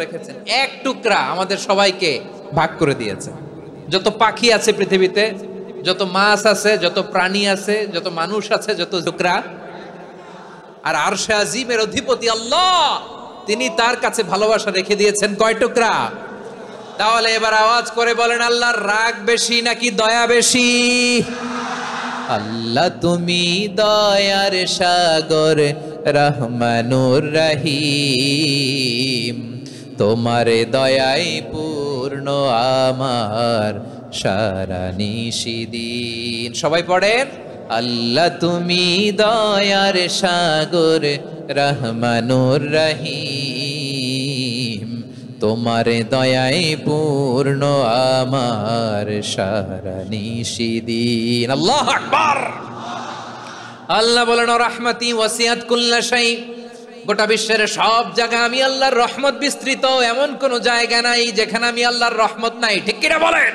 রেখেছেন, এক টুকরা আমাদের সবাইকে ভাগ করে দিয়েছেন। যত পাখি আছে পৃথিবীতে, যত মাছ আছে, যত প্রাণী আছে, যত মানুষ আছে, যত টুকরা, আর আরশে আজিমের অধিপতি আল্লাহ, তিনি তার কাছে ভালোবাসা রেখে দিয়েছেন কয় টুকরা? তাহলে এবার আওয়াজ করে বলেন, আল্লাহর রাগ বেশি নাকি দয়া বেশি? আল্লাহ তুমি দয়ার সাগর, রহমানুর রহিম, তোমার দয়াই পূর্ণ আমার সারা নিশিদিন। সবাই পড়েন, আল্লাহ তুমি দয়ার সাগর, রহমানুর রহিম, তোমার দয়াই পূর্ণ আমার সারা নিশিদিন। আল্লাহু আকবার। আল্লাহ বলেন, রাহমাতি ওয়াসিআত কুল্লা শাই, গোটা বিশ্বের সব জায়গা আমি আল্লাহর রহমত বিস্তৃত, এমন কোন জায়গা নাই যেখানে আমি আল্লাহর রহমত নাই। ঠিক কিনা বলেন?